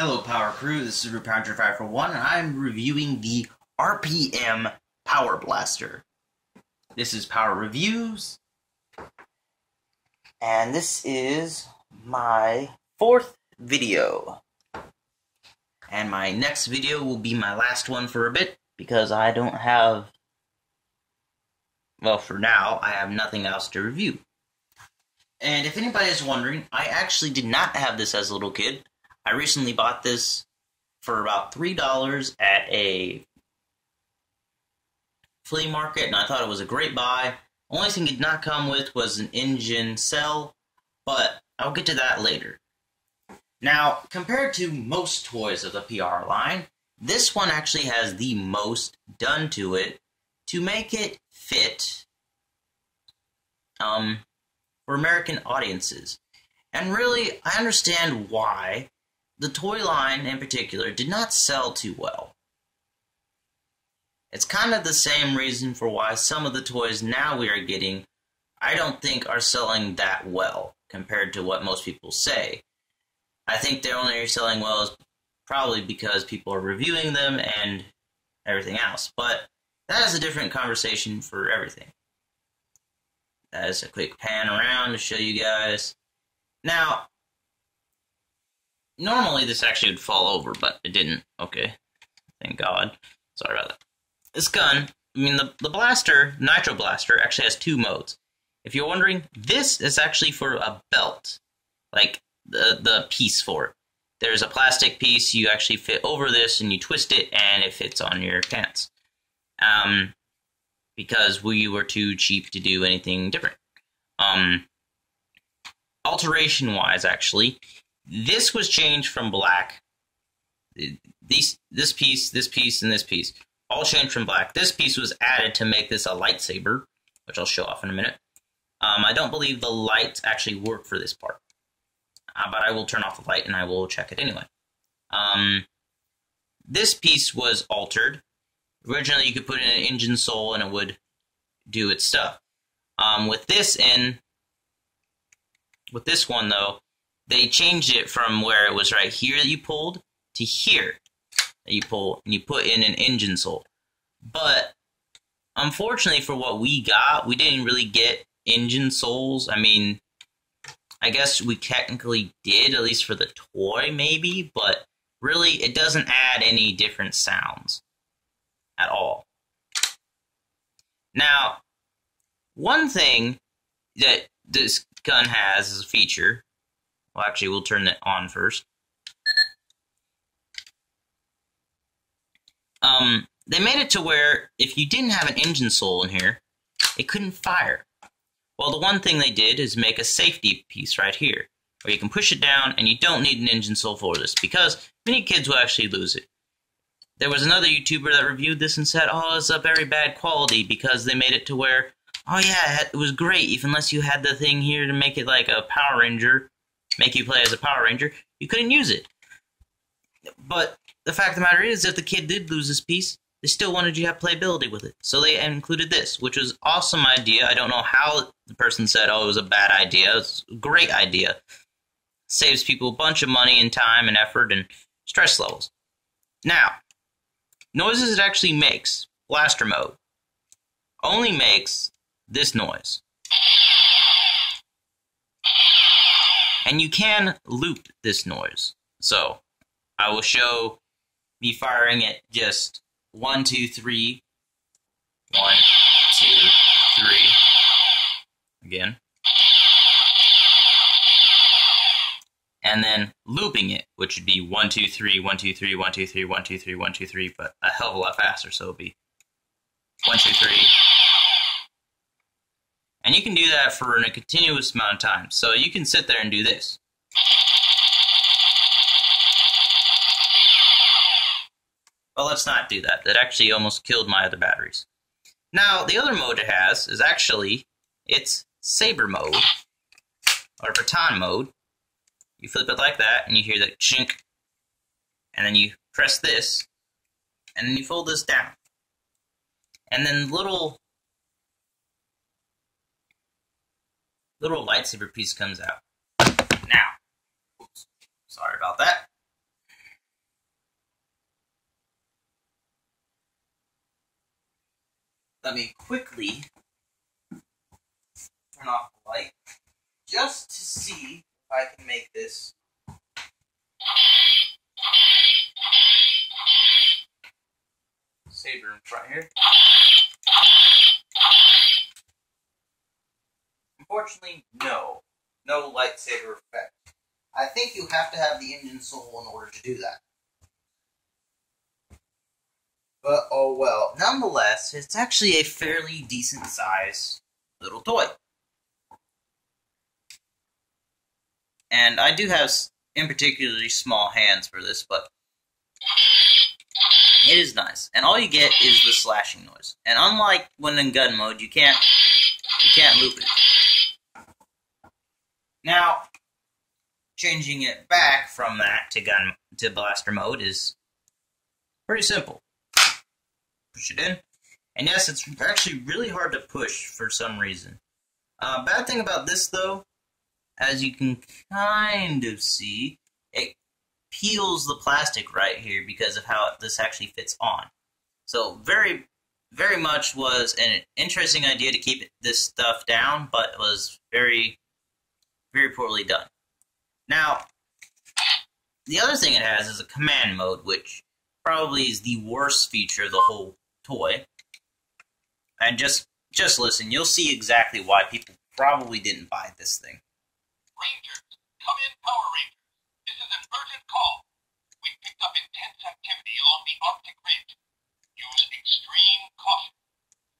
Hello Power Crew, this is Root Power 541 and I'm reviewing the RPM Power Blaster. This is Power Reviews, and this is my 4th video. And my next video will be my last one for a bit, because I don't have, well, for now, I have nothing else to review. And if anybody is wondering, I actually did not have this as a little kid. I recently bought this for about $3 at a flea market, and I thought it was a great buy. Only thing it did not come with was an engine cell, but I'll get to that later. Now, compared to most toys of the PR line, this one actually has the most done to it to make it fit for American audiences. And really, I understand why the toy line in particular did not sell too well. It's kind of the same reason for why some of the toys now we are getting, I don't think are selling that well compared to what most people say. I think they're only selling well is probably because people are reviewing them and everything else. But that is a different conversation for everything. That is a quick pan around to show you guys. Now, normally this actually would fall over, but it didn't. Okay. Thank God. Sorry about that. This gun, the blaster, Nitro blaster, actually has 2 modes. If you're wondering, this is actually for a belt. Like, the piece for it. There's a plastic piece you actually fit over this, and you twist it, and it fits on your pants. Because we were too cheap to do anything different. Alteration-wise, actually, this was changed from black. This piece, and this piece, all changed from black. This piece was added to make this a lightsaber, which I'll show off in a minute. I don't believe the lights actually work for this part. But I will turn off the light and I will check it anyway. This piece was altered. Originally, you could put in an engine sole and it would do its stuff. With this one though, they changed it from where it was right here that you pulled to here that you pull, and you put in an engine sole. But unfortunately for what we got, we didn't really get engine soles. I guess we technically did, at least for the toy, maybe, but really, it doesn't add any different sounds at all. Now, one thing that this gun has as a feature, well, actually, we'll turn it on first. They made it to where if you didn't have an engine sole in here, it couldn't fire. Well, the one thing they did is make a safety piece right here, where you can push it down, and you don't need an engine sole for this, because many kids will actually lose it. There was another YouTuber that reviewed this and said, oh, it's a very bad quality, because they made it to where, oh yeah, it was great, if unless you had the thing here to make it like a Power Ranger, make you play as a Power Ranger, you couldn't use it. But the fact of the matter is, if the kid did lose this piece, they still wanted you to have playability with it. So they included this, which was an awesome idea. I don't know how the person said, oh, it was a bad idea. It's a great idea. Saves people a bunch of money and time and effort and stress levels. Now, noises it actually makes, blaster mode, only makes this noise. And you can loop this noise. So, I will show me firing it just 1, 2, 3. 1, 2, 3. Again. And then looping it, which would be 1, 2, 3, 1, 2, 3, 1, 2, 3, 1, 2, 3, 1, 2, 3, but a hell of a lot faster, so it would be 1, 2, 3. And you can do that for a continuous amount of time. So you can sit there and do this. Well, let's not do that. That actually almost killed my other batteries. Now, the other mode it has is actually, it's saber mode, or baton mode. You flip it like that, and you hear that chink, and then you press this, and then you fold this down. And then little lightsaber piece comes out. Now, oops, sorry about that. let me quickly turn off the light just to see if I can make this saber in front here. Unfortunately, no lightsaber effect. I think you have to have the engine soul in order to do that. But, oh well. Nonetheless, it's actually a fairly decent size little toy. And I do have, in particularly, small hands for this, but it is nice. And all you get is the slashing noise. And unlike when in gun mode, you can't loop it. Now, changing it back from that to blaster mode is pretty simple. Push it in. And yes, it's actually really hard to push for some reason. Bad thing about this, though, as you can kind of see, it peels the plastic right here because of how this actually fits on. So very, very much was an interesting idea to keep this stuff down, but it was very, very poorly done. Now, the other thing it has is a command mode, which probably is the worst feature of the whole toy. And just listen, you'll see exactly why people probably didn't buy this thing. Rangers, come in, Power Rangers. This is an urgent call. We've picked up intense activity along the Arctic Ridge. Use extreme caution.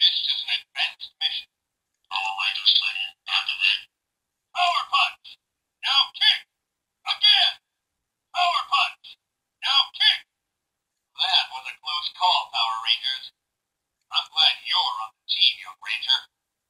This is an advanced mission. Power Rangers ready. Activate. Power punch. Now kick. Again. Power punch. Now kick. That was a close call, Power Rangers. I'm glad you're on the team, young Ranger.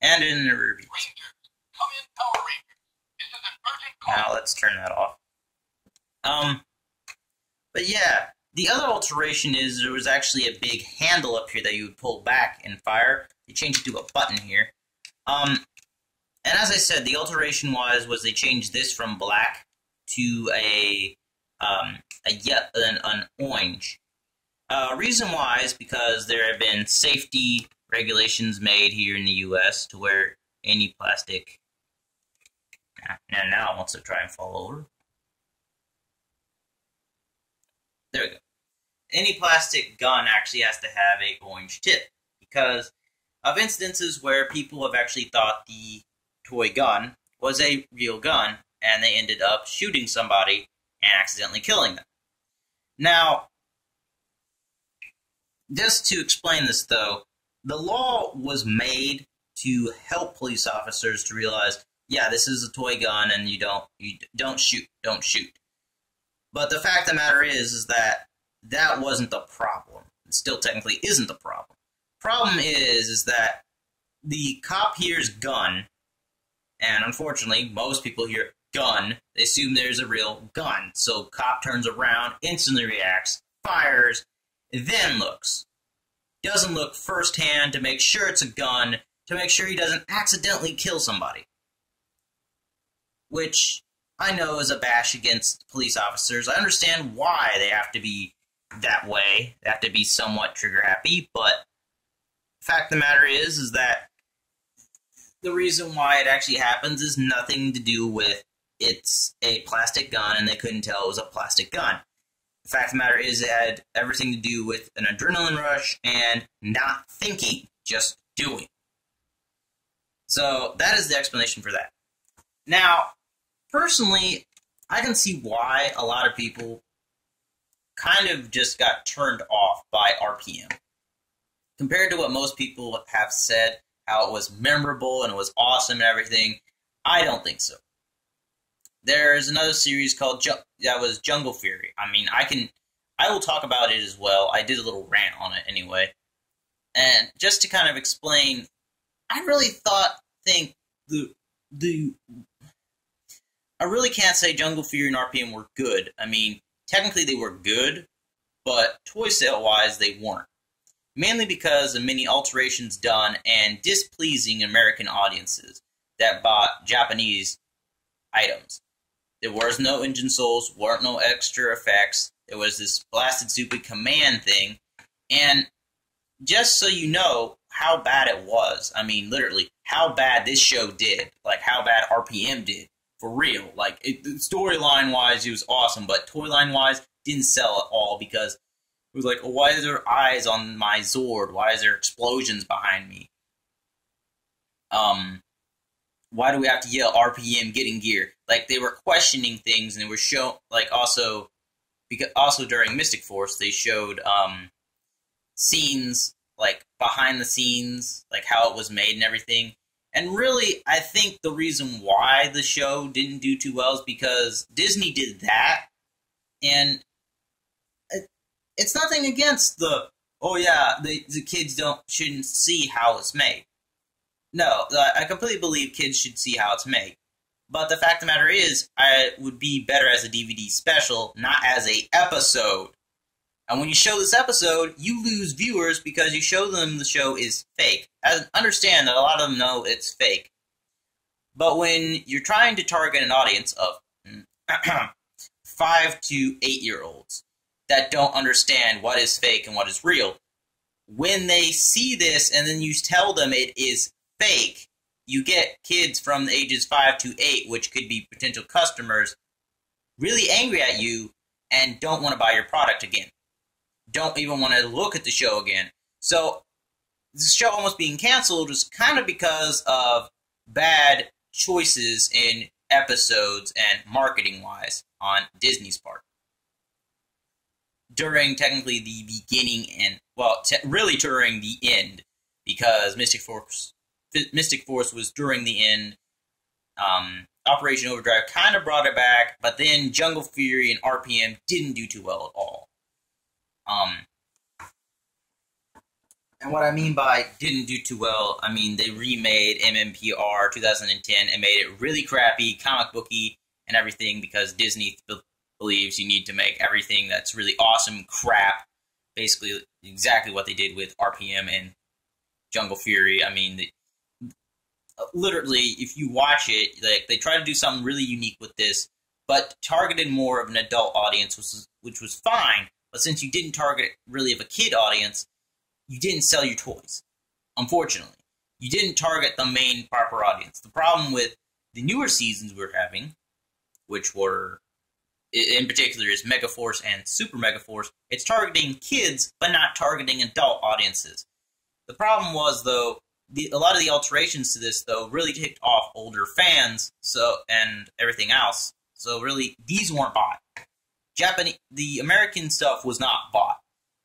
And in the rear view. Rangers, come in, Power Rangers. This is an urgent call. Now let's turn that off. But yeah, the other alteration is there was actually a big handle up here that you would pull back and fire. They changed it to a button here. And as I said, the alteration was they changed this from black to an orange. Reason why is because there have been safety regulations made here in the U.S. to where any plastic... Now it wants to try and fall over. There we go. Any plastic gun actually has to have an orange tip because of instances where people have actually thought the toy gun was a real gun and they ended up shooting somebody and accidentally killing them. Now, just to explain this though, the law was made to help police officers to realize, yeah, this is a toy gun and you don't shoot. But the fact of the matter is that wasn't the problem. It still technically isn't the problem. Problem is that the cop hears gun, and unfortunately, most people hear gun, they assume there's a real gun. So cop turns around, instantly reacts, fires, then looks. Doesn't look firsthand to make sure it's a gun, to make sure he doesn't accidentally kill somebody. Which I know is a bash against police officers. I understand why they have to be that way. They have to be somewhat trigger happy, but the fact of the matter is that the reason why it actually happens is nothing to do with it's a plastic gun and they couldn't tell it was a plastic gun. The fact of the matter is it had everything to do with an adrenaline rush and not thinking, just doing. So that is the explanation for that. Now, personally, I can see why a lot of people kind of just got turned off by RPM. Compared to what most people have said, how it was memorable and it was awesome and everything, I don't think so. There's another series called that was Jungle Fury. I mean, I will talk about it as well. I did a little rant on it anyway. And just to kind of explain, I really think I really can't say Jungle Fury and RPM were good. I mean, technically they were good, but toy sale-wise, they weren't. Mainly because of many alterations done and displeasing American audiences that bought Japanese items. There was no engine souls, weren't no extra effects. There was this blasted stupid command thing. And just so you know, how bad it was. I mean, literally, how bad this show did. Like, how bad RPM did. For real. Like, storyline-wise, it was awesome, but toyline-wise, didn't sell at all because it was like, oh, why is there eyes on my Zord? Why is there explosions behind me? Why do we have to yell RPM getting gear? Like, they were questioning things, and they were shown, like, also during Mystic Force, they showed, scenes, like, behind the scenes, like, how it was made and everything. And really, I think the reason why the show didn't do too well is because Disney did that, and it's nothing against the kids shouldn't see how it's made. No, I completely believe kids should see how it's made. But the fact of the matter is, I would be better as a DVD special, not as a episode. And when you show this episode, you lose viewers because you show them the show is fake. I understand that a lot of them know it's fake. But when you're trying to target an audience of 5 to 8-year-olds that don't understand what is fake and what is real, when they see this and then you tell them it is fake, you get kids from the ages 5 to 8, which could be potential customers, really angry at you and don't want to buy your product again. Don't even want to look at the show again. So, this show almost being canceled was kind of because of bad choices in episodes and marketing-wise on Disney's part. During, technically, the beginning and, well, really during the end, because Mystic Force was during the end. Operation Overdrive kind of brought it back, but then Jungle Fury and RPM didn't do too well at all. And what I mean by didn't do too well, I mean they remade MMPR 2010 and made it really crappy, comic booky, and everything because Disney believes you need to make everything that's really awesome crap. Basically, exactly what they did with RPM and Jungle Fury. I mean, literally, if you watch it, like they try to do something really unique with this, but targeted more of an adult audience, which was fine. But since you didn't target really of a kid audience, you didn't sell your toys. Unfortunately, you didn't target the main proper audience. The problem with the newer seasons we're having, which were in particular is Megaforce and Super Megaforce, it's targeting kids but not targeting adult audiences. The problem was though, a lot of the alterations to this though really ticked off older fans, and everything else. So really, these weren't bought. The American stuff was not bought.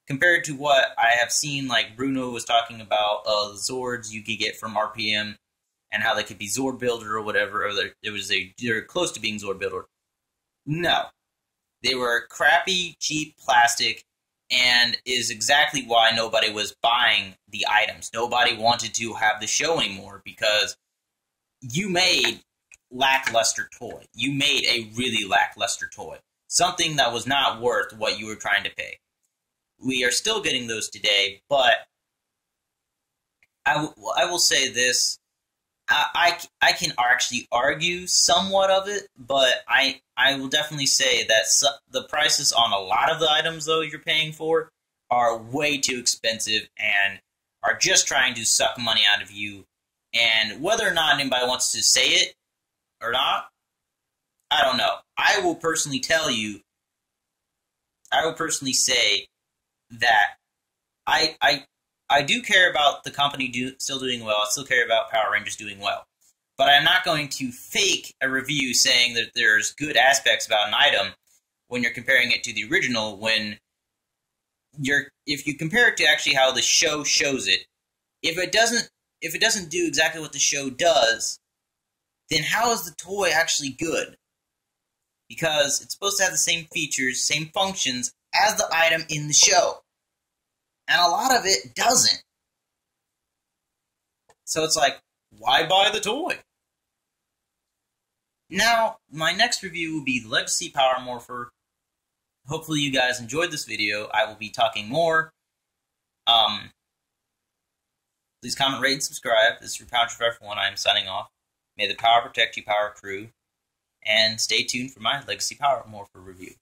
Compared to what I have seen, like Bruno was talking about, Zords you could get from RPM, and how they could be Zord Builder or whatever, or they're close to being Zord Builder. No. They were crappy, cheap plastic, and is exactly why nobody was buying the items. Nobody wanted to have the show anymore, because you made lackluster toy. You made a really lackluster toy. Something that was not worth what you were trying to pay. We are still getting those today, but I will say this. I can actually argue somewhat of it, but I will definitely say that the prices on a lot of the items, though, you're paying for are way too expensive and are just trying to suck money out of you. And whether or not anybody wants to say it or not, I don't know. I will personally say that I do care about the company still doing well. I still care about Power Rangers doing well. But I'm not going to fake a review saying that there's good aspects about an item when you're comparing it to the original, when if you compare it to actually how the show shows it, if it doesn't do exactly what the show does, then how is the toy actually good? Because it's supposed to have the same features, same functions as the item in the show. And a lot of it doesn't. So it's like, why buy the toy? Now, my next review will be the Legacy Power Morpher. Hopefully you guys enjoyed this video. I will be talking more. Please comment, rate, and subscribe. This is your Power Trooper 1. I am signing off. May the power protect you, Power Crew. And stay tuned for my Legacy Power Morpher review.